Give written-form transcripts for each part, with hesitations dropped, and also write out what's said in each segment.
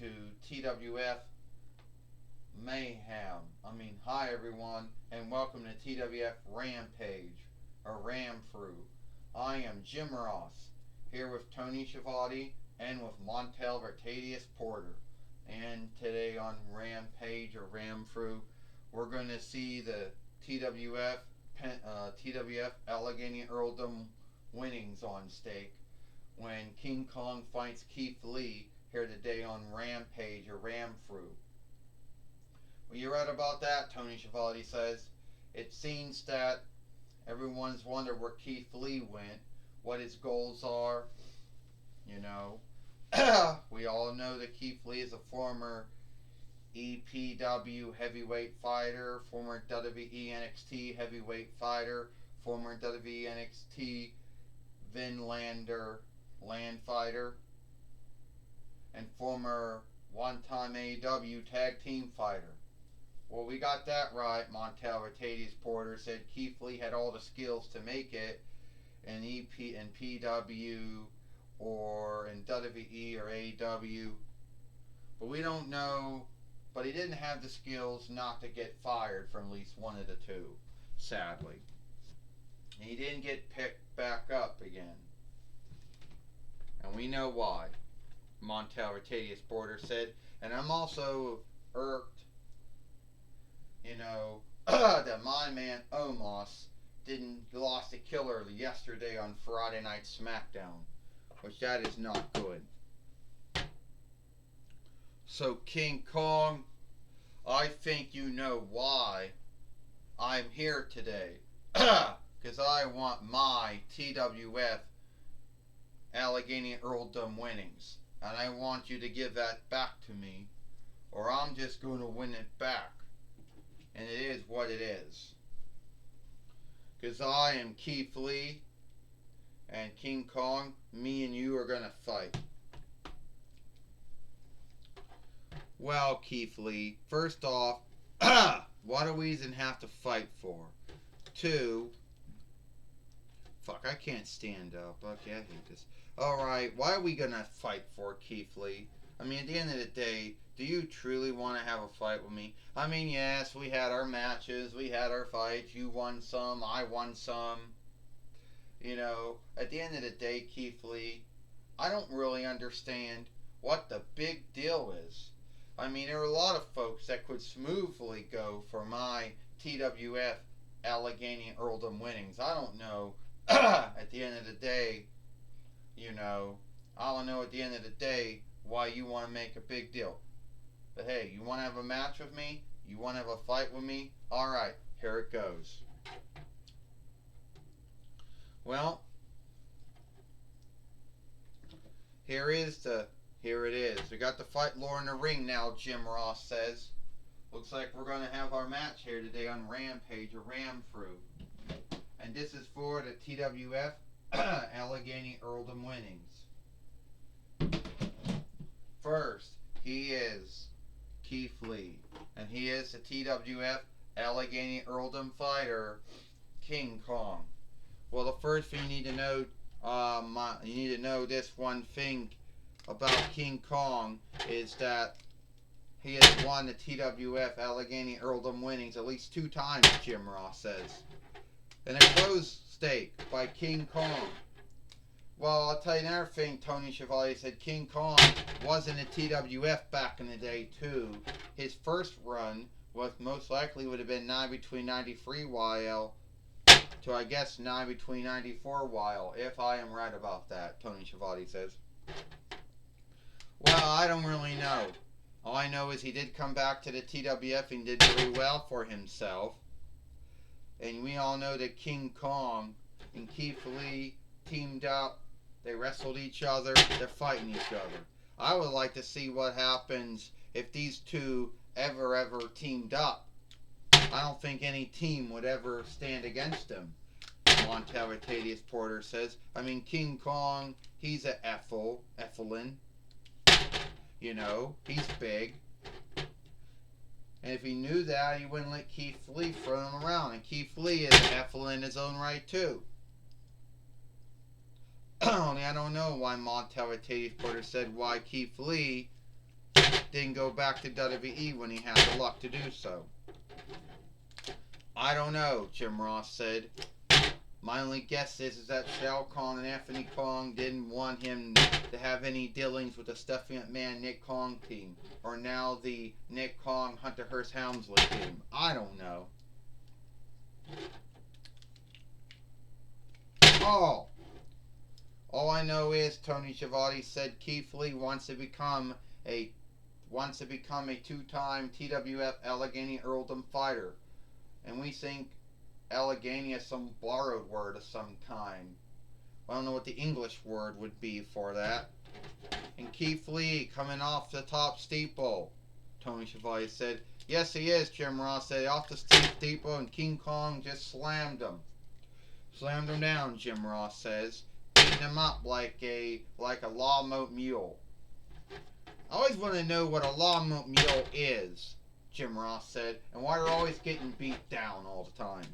to TWF Mayhem. Hi everyone, and welcome to TWF Rampage, or Ramfru. I am Jim Ross, here with Tony Schiavone and with Montel Vertadius Porter. And today on Rampage, or Ramfru, we're going to see the TWF Allegheny Earldom winnings on stake when King Kong fights Keith Lee here today on Rampage, or Ramfru. Well, you read about that, Tony Schiavone says. It seems that everyone's wondered where Keith Lee went, what his goals are. You know, we all know that Keith Lee is a former EPW heavyweight fighter, former WWE NXT heavyweight fighter, former WWE NXT Vinlander land fighter, and former one-time AEW tag team fighter. Well, we got that right. Montel Vertadius Porter said Keith Lee had all the skills to make it in EP and PW or in WWE or AEW. But we don't know. But he didn't have the skills not to get fired from at least one of the two, sadly. And he didn't get picked back up again. And we know why. Montel Vertadius Porter said. And I'm also irked, that my man Omos lost a killer yesterday on Friday Night SmackDown, which that is not good. So King Kong, I think you know why I'm here today. Because I want my TWF Allegheny Earldom winnings. And I want you to give that back to me, or I'm just going to win it back. And it is what it is. Because I am Keith Lee, and King Kong, me and you are going to fight. Well, Keith Lee, first off, what do we even have to fight for? 2, I can't stand up. Okay, I hate this. Alright, why are we going to fight for, Keith Lee? At the end of the day, do you truly want to have a fight with me? Yes, we had our matches, we had our fights, you won some, I won some. At the end of the day, Keith Lee, I don't really understand what the big deal is. There are a lot of folks that could smoothly go for my TWF Allegheny Earldom winnings. I don't know, at the end of the day, I don't know at the end of the day why you want to make a big deal. But hey, you want to have a match with me? You want to have a fight with me? Alright, here it goes. Well, here it is. We got the fight lore in the ring now, Jim Ross says. Looks like we're going to have our match here today on Rampage, or Ramfru. And this is for the TWF Allegheny Earldom winnings. First, he is Keith Lee, and he is the TWF Allegheny Earldom fighter, King Kong. Well, the first thing you need to know, this one thing about King Kong is that he has won the TWF Allegheny Earldom winnings at least 2 times, Jim Ross says. And a close stake by King Kong. Well, I'll tell you another thing, Tony Schiavone said King Kong was in the TWF back in the day, too. His first run was most likely would have been 9 between 93 YL to, I guess, 9 between 94 YL, if I am right about that, Tony Schiavone says. Well, I don't really know. All I know is he did come back to the TWF and did very well for himself. And we all know that King Kong and Keith Lee teamed up. They wrestled each other. They're fighting each other. I would like to see what happens if these two ever teamed up. I don't think any team would ever stand against them, Montel Vertadius Porter says. King Kong, he's a Effelin. He's big. And if he knew that, he wouldn't let Keith Lee throw him around. And Keith Lee is an Effelin in his own right, too. Only I don't know why Montel Vertadius Porter said why Keith Lee didn't go back to WWE when he had the luck to do so. I don't know, Jim Ross said. My only guess is that Shao Kahn and Anthony Kong didn't want him to have any dealings with the Stephanie McMahon Nick Kong team, or now the Nick Kong Hunter Hearst Helmsley team. I don't know. All I know is Tony Schiavone said Keith Lee wants to become a two-time TWF Allegheny Earldom fighter, and we think Allegheny is some borrowed word of some kind. I don't know what the English word would be for that. And Keith Lee coming off the top steeple, Tony Schiavone said. Yes, he is, Jim Ross said. Off the steeple, and King Kong just slammed him. Slammed him down, Jim Ross says. Beating him up like a lawmoat mule. I always want to know what a lawmoat mule is, Jim Ross said, and why they're always getting beat down all the time.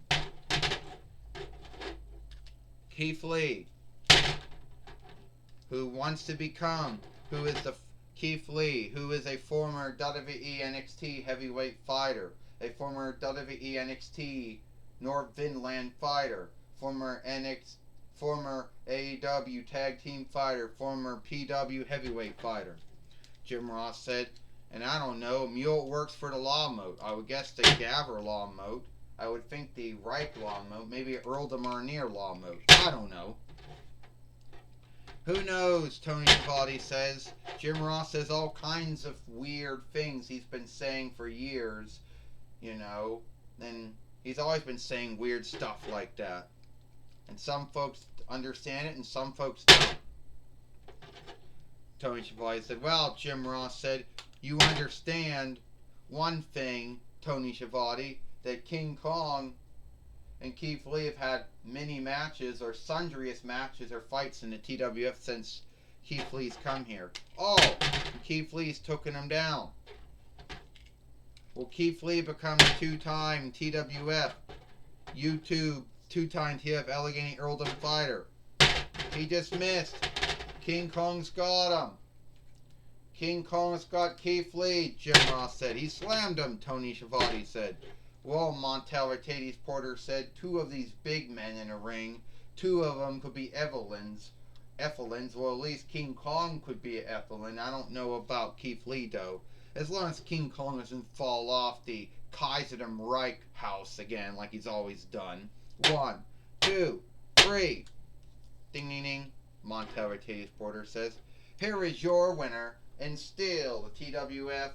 Keith Lee, who is a former WWE NXT heavyweight fighter, a former WWE NXT North Vinland fighter, former AEW tag team fighter, former PW heavyweight fighter. Jim Ross said, and I don't know, mule works for the lawmoat. I would guess the Gabber lawmoat. I would think the Reich lawmoat, maybe Earldom or near lawmoat. I don't know. Who knows, Tony Schiavone says. Jim Ross says all kinds of weird things he's been saying for years, and he's always been saying weird stuff like that. And some folks understand it and some folks don't. Tony Schiavone said, well, Jim Ross said, you understand one thing, Tony Schiavone, that King Kong and Keith Lee have had many matches or sundriest matches or fights in the TWF since Keith Lee's come here. Keith Lee's taken him down. Will Keith Lee become a two-time TWF YouTube two-time TWF Allegheny Earldom fighter? He just missed. King Kong's got him. King Kong's got Keith Lee, Jim Ross said. He slammed him, Tony Schiavone said. Well, Montel Mercedes Porter said, two of these big men in a ring, two of them could be Evelyn's. Well, at least King Kong could be Evelyn. I don't know about Keith Lee, though. As long as King Kong doesn't fall off the Kaiserdom Reich house again, like he's always done. 1, 2, 3. Ding, ding, ding. Montel Mercedes Porter says, here is your winner, and still the TWF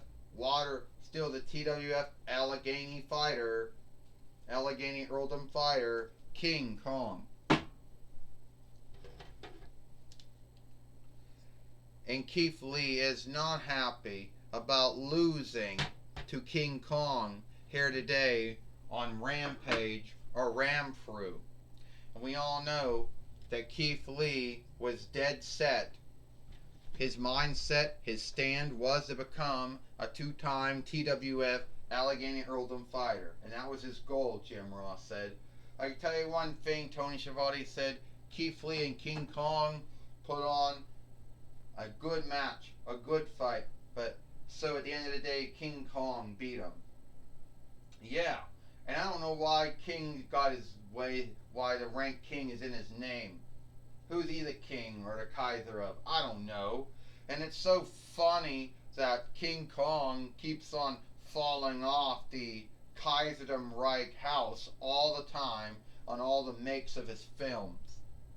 Allegheny Earldom fighter, King Kong. And Keith Lee is not happy about losing to King Kong here today on Rampage or Ramfru. And we all know that Keith Lee was dead set. His mindset, his stand was to become a two-time TWF Allegheny Earldom fighter. And that was his goal, Jim Ross said. I can tell you one thing, Tony Schiavone said, Keith Lee and King Kong put on a good match, a good fight. But so at the end of the day, King Kong beat him. Yeah. And I don't know why King got his way, why the rank King is in his name. Who's he the king or the Kaiser of? I don't know. And it's so funny that King Kong keeps on falling off the Kaiserdom Reich house all the time on all the makes of his films.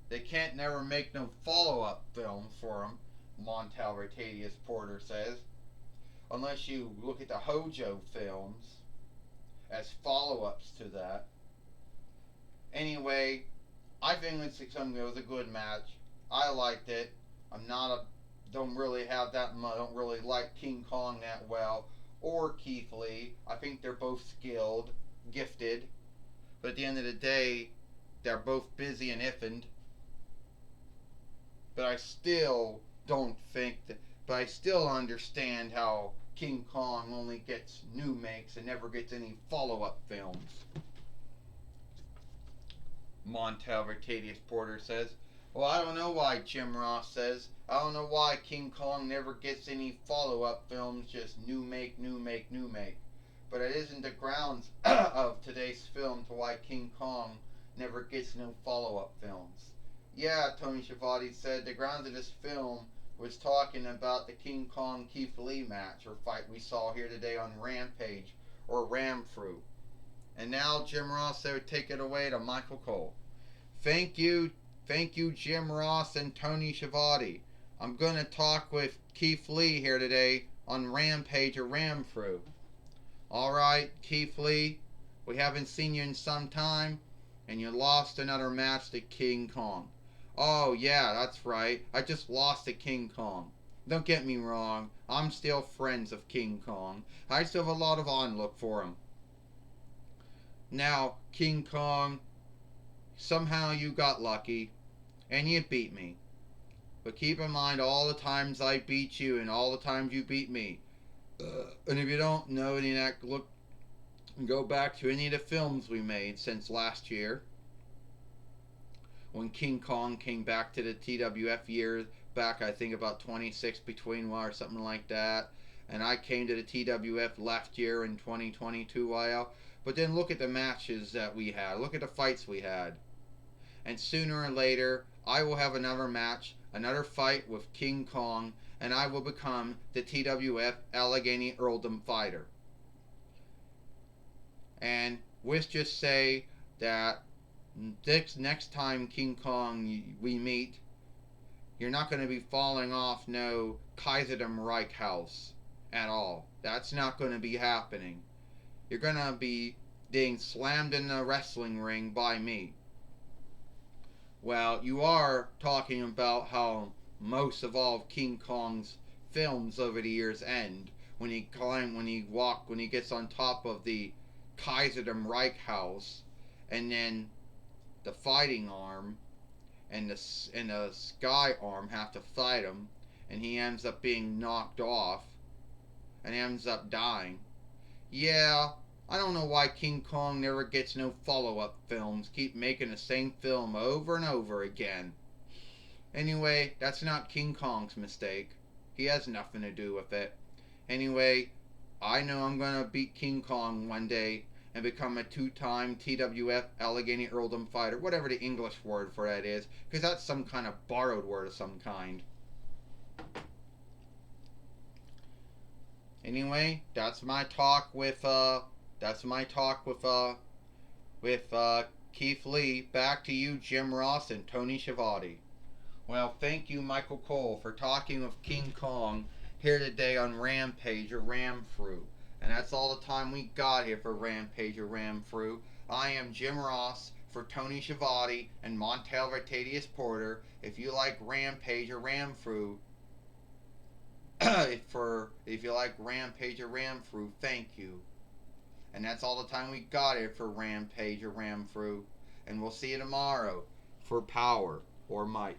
They can't never make no follow-up films for him, Montel Mercedes Porter says. Unless you look at the Hojo films as follow-ups to that. Anyway, I think it was a good match. I liked it. Don't really like King Kong that well, or Keith Lee. I think they're both skilled, gifted, but at the end of the day, they're both busy and iffing. But I still understand how King Kong only gets new makes and never gets any follow-up films. Montel Mercedes Porter says, well, I don't know why, Jim Ross says. I don't know why King Kong never gets any follow-up films, just new make, new make, new make. But it isn't the grounds of today's film to why King Kong never gets no follow-up films. Yeah, Tony Schiavone said the grounds of this film was talking about the King Kong Keith Lee match or fight we saw here today on Rampage or Ramfru. And now Jim Ross would take it away to Michael Cole. Thank you, Jim Ross and Tony Schiavone. I'm going to talk with Keith Lee here today on Rampage or Ramfru. Alright, Keith Lee, we haven't seen you in some time, and you lost another match to King Kong. Oh, yeah, that's right. I just lost to King Kong. Don't get me wrong, I'm still friends of King Kong. I still have a lot of onlook for him. Now, King Kong, somehow you got lucky, and you beat me. But keep in mind all the times I beat you and all the times you beat me. And if you don't know any of that, look, go back to any of the films we made since last year. When King Kong came back to the TWF years back, I think about 26 between or something like that. And I came to the TWF last year in 2022 while. But then look at the matches that we had. Look at the fights we had. And sooner or later, I will have another match, another fight with King Kong, and I will become the TWF Allegheny Earldom fighter. And let's just say that next time King Kong we meet, you're not going to be falling off no Kaiserdom Reich house at all. That's not going to be happening. You're going to be being slammed in the wrestling ring by me. Well, you are talking about how most of all of King Kong's films over the years end when he gets on top of the Kaiserdom Reich house, and then the fighting arm and the sky arm have to fight him, and he ends up being knocked off and ends up dying. Yeah, I don't know why King Kong never gets no follow-up films. Keep making the same film over and over again. Anyway, that's not King Kong's mistake. He has nothing to do with it. Anyway, I know I'm going to beat King Kong one day and become a two-time TWF Allegheny Earldom fighter, whatever the English word for that is, because that's some kind of borrowed word of some kind. Anyway, that's my talk with Keith Lee. Back to you, Jim Ross and Tony Schiavone. Well, thank you, Michael Cole, for talking with King Kong here today on Rampage or Ramfru. And that's all the time we got here for Rampage or Ramfru. I am Jim Ross for Tony Schiavone and Montel Vertadius Porter. If you like Rampage or Ramfru, if you like Rampage or Ramfru, thank you. And that's all the time we got here for Rampage or Ramfru. And we'll see you tomorrow for Power or Might.